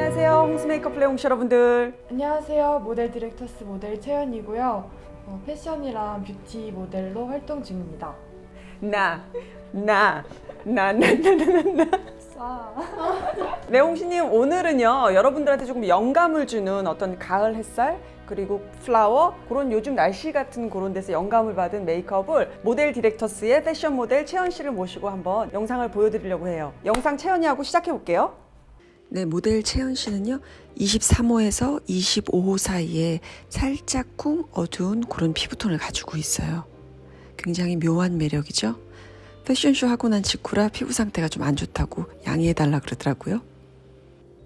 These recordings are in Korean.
안녕하세요, 홍수 메이크업 플레이홍시 여러분들. 안녕하세요. 모델 디렉터스 모델 채연이고요. 패션이랑 뷰티 모델로 활동 중입니다. 나. 네, 홍시님, 오늘은요, 여러분들한테 조금 영감을 주는 어떤 가을 햇살, 그리고 플라워, 그런 요즘 날씨 같은 그런 데서 영감을 받은 메이크업을 모델 디렉터스의 패션 모델 채연 씨를 모시고 한번 영상을 보여드리려고 해요. 영상 채연이하고 시작해 볼게요. 네, 모델 채연 씨는요, 23호에서 25호 사이에 살짝쿵 어두운 그런 피부톤을 가지고 있어요. 굉장히 묘한 매력이죠. 패션쇼 하고 난 직후라 피부 상태가 좀 안 좋다고 양해해달라 그러더라고요.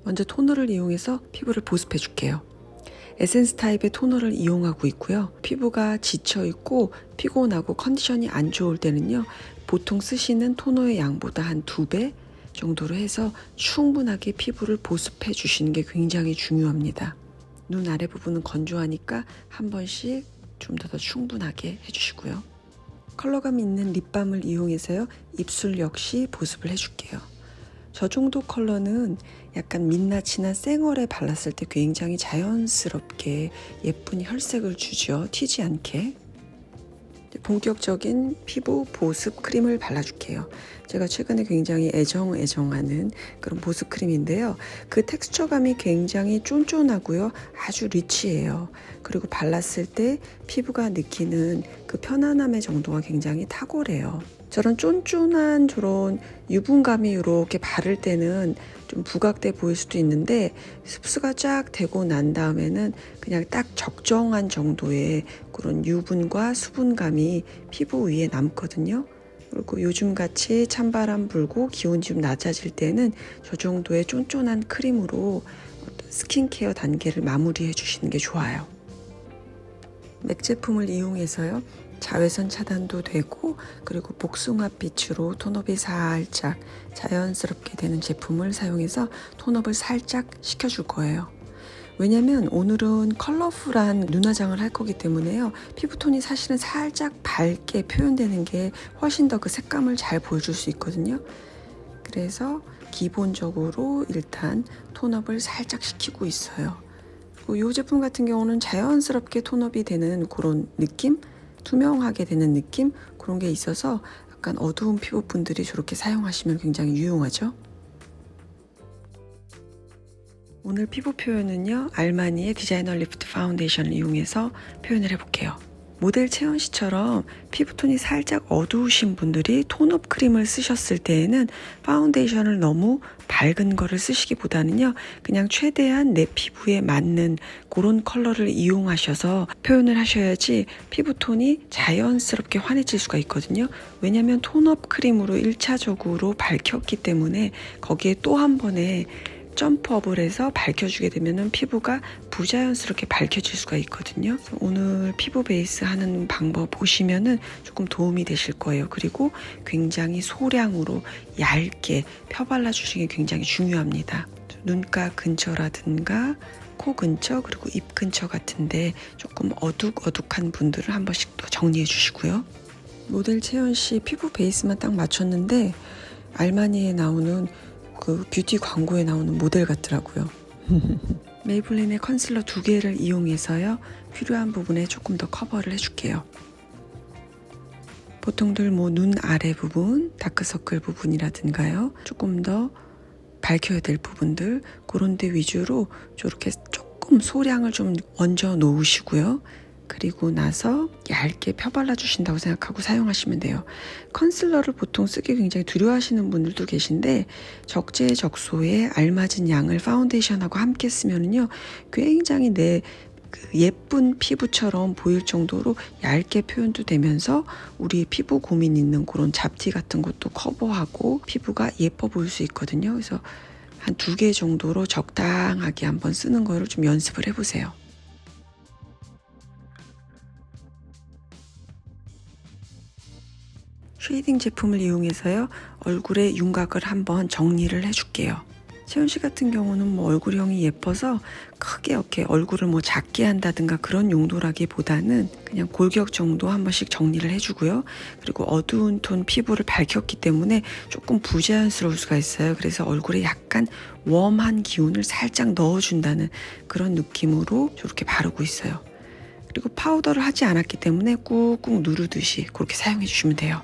먼저 토너를 이용해서 피부를 보습해 줄게요. 에센스 타입의 토너를 이용하고 있고요. 피부가 지쳐있고 피곤하고 컨디션이 안 좋을 때는요, 보통 쓰시는 토너의 양보다 한 2배 정도로 해서 충분하게 피부를 보습해 주시는 게 굉장히 중요합니다. 눈 아래 부분은 건조하니까 한 번씩 좀 더 충분하게 해주시고요. 컬러감 있는 립밤을 이용해서요, 입술 역시 보습을 해줄게요. 저 정도 컬러는 약간 민낯이나 쌩얼에 발랐을 때 굉장히 자연스럽게 예쁜 혈색을 주죠. 튀지 않게. 본격적인 피부 보습 크림을 발라줄게요. 제가 최근에 굉장히 애정하는 그런 보습 크림인데요. 그 텍스처감이 굉장히 쫀쫀하고요. 아주 리치해요. 그리고 발랐을 때 피부가 느끼는 그 편안함의 정도가 굉장히 탁월해요. 저런 쫀쫀한 저런 유분감이 이렇게 바를 때는 좀 부각돼 보일 수도 있는데, 습수가 쫙 되고 난 다음에는 그냥 딱 적정한 정도의 그런 유분과 수분감이 피부 위에 남거든요. 그리고 요즘같이 찬바람 불고 기온이 좀 낮아질 때는 저 정도의 쫀쫀한 크림으로 스킨케어 단계를 마무리해 주시는 게 좋아요. 맥 제품을 이용해서요, 자외선 차단도 되고, 그리고 복숭아빛으로 톤업이 살짝 자연스럽게 되는 제품을 사용해서 톤업을 살짝 시켜줄 거예요. 왜냐면 오늘은 컬러풀한 눈화장을 할 거기 때문에요, 피부톤이 사실은 살짝 밝게 표현되는 게 훨씬 더 그 색감을 잘 보여줄 수 있거든요. 그래서 기본적으로 일단 톤업을 살짝 시키고 있어요. 이 제품 같은 경우는 자연스럽게 톤업이 되는 그런 느낌? 투명하게 되는 느낌? 그런 게 있어서 약간 어두운 피부분들이 저렇게 사용하시면 굉장히 유용하죠. 오늘 피부 표현은요, 알마니의 디자이너 리프트 파운데이션을 이용해서 표현을 해볼게요. 모델 채연 씨처럼 피부톤이 살짝 어두우신 분들이 톤업 크림을 쓰셨을 때에는 파운데이션을 너무 밝은 거를 쓰시기보다는요, 그냥 최대한 내 피부에 맞는 그런 컬러를 이용하셔서 표현을 하셔야지 피부톤이 자연스럽게 환해질 수가 있거든요. 왜냐하면 톤업 크림으로 1차적으로 밝혔기 때문에 거기에 또 한 번에 점프업을 해서 밝혀주게 되면 피부가 부자연스럽게 밝혀질 수가 있거든요. 오늘 피부 베이스 하는 방법 보시면은 조금 도움이 되실 거예요. 그리고 굉장히 소량으로 얇게 펴발라 주시는 게 굉장히 중요합니다. 눈가 근처라든가 코 근처, 그리고 입 근처 같은데 조금 어둑어둑한 분들을 한 번씩 더 정리해 주시고요. 모델 채연 씨 피부 베이스만 딱 맞췄는데 알마니에 나오는 그 뷰티 광고에 나오는 모델 같더라고요. 메이블린의 컨실러 2개를 이용해서요, 필요한 부분에 조금 더 커버를 해줄게요. 보통들 뭐 눈 아래 부분, 다크서클 부분이라든가요, 조금 더 밝혀야 될 부분들, 그런 데 위주로 저렇게 조금 소량을 좀 얹어 놓으시고요. 그리고 나서 얇게 펴발라 주신다고 생각하고 사용하시면 돼요. 컨실러를 보통 쓰기 굉장히 두려워하시는 분들도 계신데, 적재적소에 알맞은 양을 파운데이션하고 함께 쓰면은요, 굉장히 내 예쁜 피부처럼 보일 정도로 얇게 표현도 되면서 우리 피부 고민 있는 그런 잡티 같은 것도 커버하고 피부가 예뻐 보일 수 있거든요. 그래서 한 2개 정도로 적당하게 한번 쓰는 거를 좀 연습을 해보세요. 쉐이딩 제품을 이용해서요, 얼굴에 윤곽을 한번 정리를 해줄게요. 채연 씨 같은 경우는 뭐 얼굴형이 예뻐서 크게 이렇게 얼굴을 뭐 작게 한다든가 그런 용도라기보다는 그냥 골격 정도 한 번씩 정리를 해주고요. 그리고 어두운 톤 피부를 밝혔기 때문에 조금 부자연스러울 수가 있어요. 그래서 얼굴에 약간 웜한 기운을 살짝 넣어준다는 그런 느낌으로 저렇게 바르고 있어요. 그리고 파우더를 하지 않았기 때문에 꾹꾹 누르듯이 그렇게 사용해 주시면 돼요.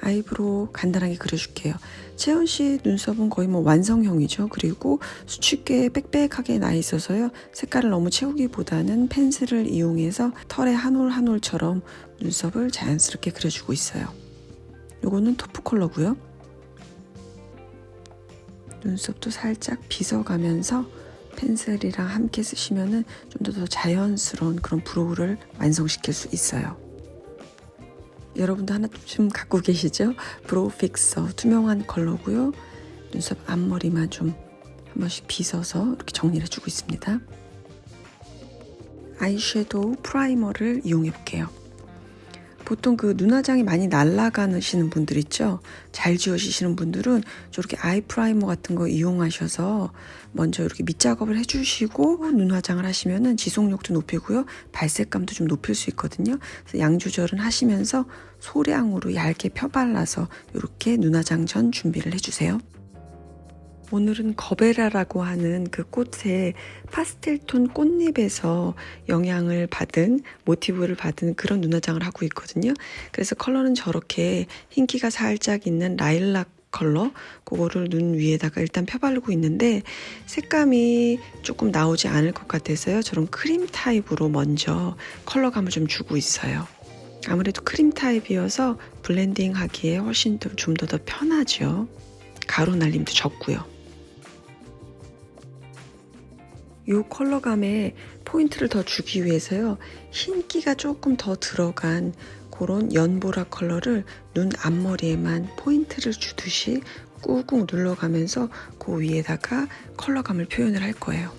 아이브로우 간단하게 그려줄게요. 채연 씨 눈썹은 거의 뭐 완성형이죠. 그리고 수축계 빽빽하게 나 있어서요. 색깔을 너무 채우기보다는 펜슬을 이용해서 털의 한 올 한 올처럼 눈썹을 자연스럽게 그려주고 있어요. 요거는 토프 컬러고요. 눈썹도 살짝 빗어가면서 펜슬이랑 함께 쓰시면은 좀 더 자연스러운 그런 브로우를 완성시킬 수 있어요. 여러분도 하나쯤 갖고 계시죠? 브로우 픽서 투명한 컬러고요. 눈썹 앞머리만 좀 한 번씩 빗어서 이렇게 정리를 해주고 있습니다. 아이섀도우 프라이머를 이용해 볼게요. 보통 그 눈화장이 많이 날아가시는 분들 있죠? 잘 지워지시는 분들은 저렇게 아이 프라이머 같은 거 이용하셔서 먼저 이렇게 밑작업을 해주시고 눈화장을 하시면은 지속력도 높이고요. 발색감도 좀 높일 수 있거든요. 그래서 양 조절은 하시면서 소량으로 얇게 펴발라서 이렇게 눈화장 전 준비를 해주세요. 오늘은 거베라라고 하는 그 꽃의 파스텔톤 꽃잎에서 영향을 받은 모티브를 받은 그런 눈화장을 하고 있거든요. 그래서 컬러는 저렇게 흰기가 살짝 있는 라일락 컬러 그거를 눈 위에다가 일단 펴바르고 있는데 색감이 조금 나오지 않을 것 같아서요. 저런 크림 타입으로 먼저 컬러감을 좀 주고 있어요. 아무래도 크림 타입이어서 블렌딩 하기에 훨씬 좀 더 편하죠. 가루 날림도 적고요. 이 컬러감에 포인트를 더 주기 위해서요. 흰기가 조금 더 들어간 그런 연보라 컬러를 눈 앞머리에만 포인트를 주듯이 꾹꾹 눌러가면서 그 위에다가 컬러감을 표현을 할 거예요.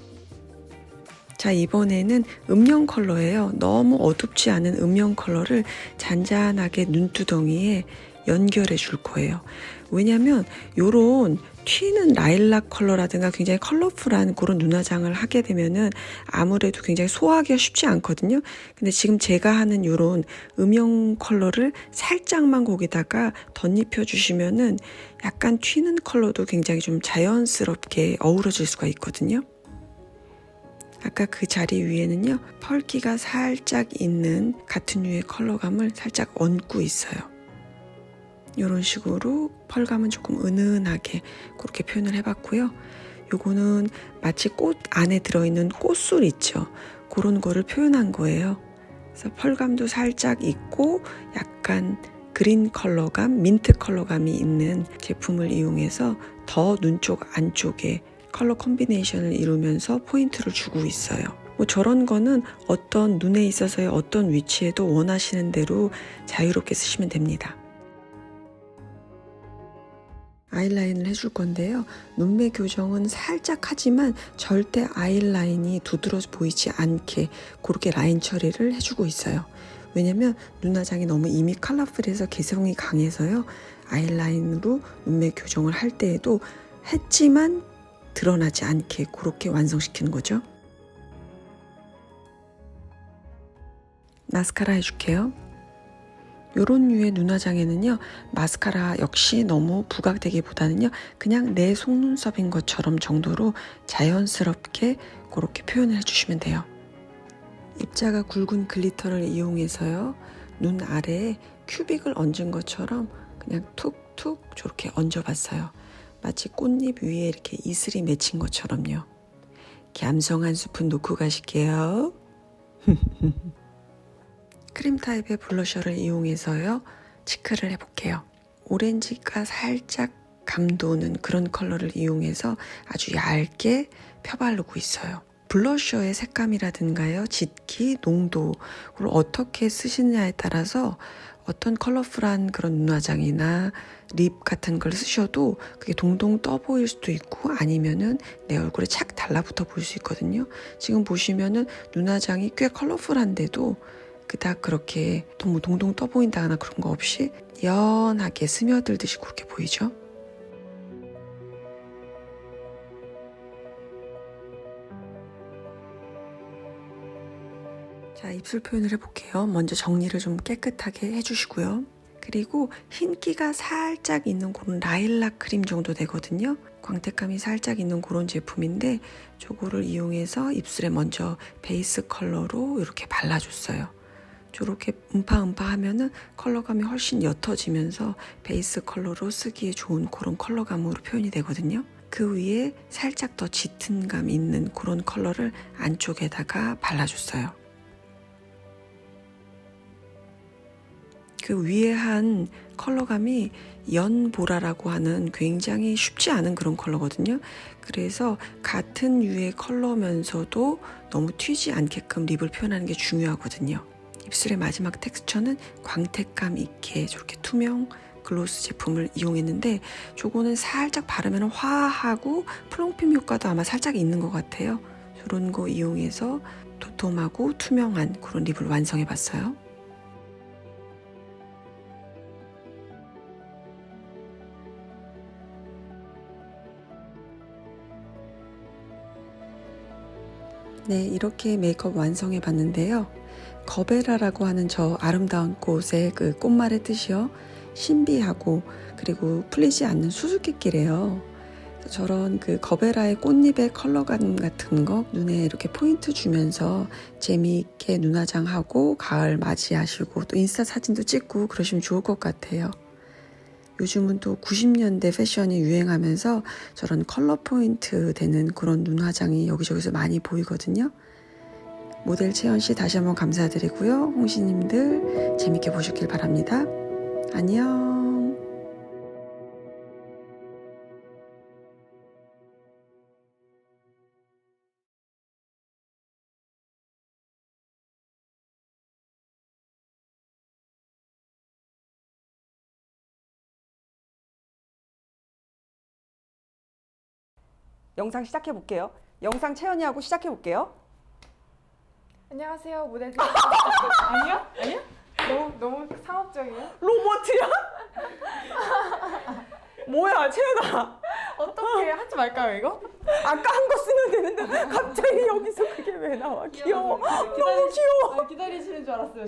자, 이번에는 음영 컬러예요. 너무 어둡지 않은 음영 컬러를 잔잔하게 눈두덩이에 연결해 줄 거예요. 왜냐면 요런 튀는 라일락 컬러라든가 굉장히 컬러풀한 그런 눈화장을 하게 되면은 아무래도 굉장히 소화하기가 쉽지 않거든요. 근데 지금 제가 하는 요런 음영 컬러를 살짝만 거기다가 덧입혀 주시면은 약간 튀는 컬러도 굉장히 좀 자연스럽게 어우러질 수가 있거든요. 아까 그 자리 위에는요, 펄기가 살짝 있는 같은 류의 컬러감을 살짝 얹고 있어요. 이런 식으로 펄감은 조금 은은하게 그렇게 표현을 해봤고요. 요거는 마치 꽃 안에 들어있는 꽃술 있죠. 그런 거를 표현한 거예요. 그래서 펄감도 살짝 있고 약간 그린 컬러감, 민트 컬러감이 있는 제품을 이용해서 더 눈 쪽 안쪽에 컬러 콤비네이션을 이루면서 포인트를 주고 있어요. 뭐 저런 거는 어떤 눈에 있어서의 어떤 위치에도 원하시는 대로 자유롭게 쓰시면 됩니다. 아이라인을 해줄 건데요. 눈매 교정은 살짝 하지만 절대 아이라인이 두드러져 보이지 않게 그렇게 라인 처리를 해주고 있어요. 왜냐면 눈화장이 너무 이미 컬러풀해서 개성이 강해서요. 아이라인으로 눈매 교정을 할 때에도 했지만 드러나지 않게 그렇게 완성시키는 거죠. 마스카라 해줄게요. 요런 류의 눈화장에는요, 마스카라 역시 너무 부각되기보다는요, 그냥 내 속눈썹인 것처럼 정도로 자연스럽게 그렇게 표현을 해주시면 돼요. 입자가 굵은 글리터를 이용해서요, 눈 아래에 큐빅을 얹은 것처럼 그냥 툭툭 저렇게 얹어봤어요. 마치 꽃잎 위에 이렇게 이슬이 맺힌 것처럼요. 감성 한 스푼 놓고 가실게요. 크림 타입의 블러셔를 이용해서요. 치크를 해볼게요. 오렌지가 살짝 감도는 그런 컬러를 이용해서 아주 얇게 펴바르고 있어요. 블러셔의 색감이라든가요. 짙기, 농도, 그걸 어떻게 쓰시느냐에 따라서 어떤 컬러풀한 그런 눈화장이나 립 같은 걸 쓰셔도 그게 동동 떠 보일 수도 있고 아니면은 내 얼굴에 착 달라붙어 보일 수 있거든요. 지금 보시면은 눈화장이 꽤 컬러풀한데도 그닥 그렇게 너무 동동 떠 보인다거나 그런 거 없이 연하게 스며들듯이 그렇게 보이죠. 자, 입술 표현을 해볼게요. 먼저 정리를 좀 깨끗하게 해주시고요. 그리고 흰기가 살짝 있는 그런 라일락 크림 정도 되거든요. 광택감이 살짝 있는 그런 제품인데 저거를 이용해서 입술에 먼저 베이스 컬러로 이렇게 발라줬어요. 저렇게 음파음파 하면은 컬러감이 훨씬 옅어지면서 베이스 컬러로 쓰기에 좋은 그런 컬러감으로 표현이 되거든요. 그 위에 살짝 더 짙은 감 있는 그런 컬러를 안쪽에다가 발라줬어요. 그 위에 한 컬러감이 연보라라고 하는 굉장히 쉽지 않은 그런 컬러거든요. 그래서 같은 유의 컬러면서도 너무 튀지 않게끔 립을 표현하는 게 중요하거든요. 입술의 마지막 텍스처는 광택감 있게 저렇게 투명 글로스 제품을 이용했는데 저거는 살짝 바르면 화하고 플롱핑 효과도 아마 살짝 있는 것 같아요. 저런 거 이용해서 도톰하고 투명한 그런 립을 완성해 봤어요. 네, 이렇게 메이크업 완성해 봤는데요. 거베라라고 하는 저 아름다운 꽃의 그 꽃말의 뜻이요. 신비하고 그리고 풀리지 않는 수수께끼래요. 저런 그 거베라의 꽃잎의 컬러감 같은 거 눈에 이렇게 포인트 주면서 재미있게 눈화장하고 가을 맞이하시고 또 인스타 사진도 찍고 그러시면 좋을 것 같아요. 요즘은 또 90년대 패션이 유행하면서 저런 컬러 포인트 되는 그런 눈화장이 여기저기서 많이 보이거든요. 모델 채연씨 다시 한번 감사드리고요. 홍시님들 재밌게 보셨길 바랍니다. 안녕. 영상 시작해 볼게요. 영상 채연이하고 시작해 볼게요. 안녕하세요, 모델 디렉터. 아니야? 아니야? 너무 상업적이에요? 로봇이야? 뭐야, 채연아. 어떻게 하지 말까요, 이거? 아까 한 거 쓰면 되는데 갑자기 여기서 그게 왜 나와? 귀여워. 너무 귀여워. 기다리시는 줄 알았어요.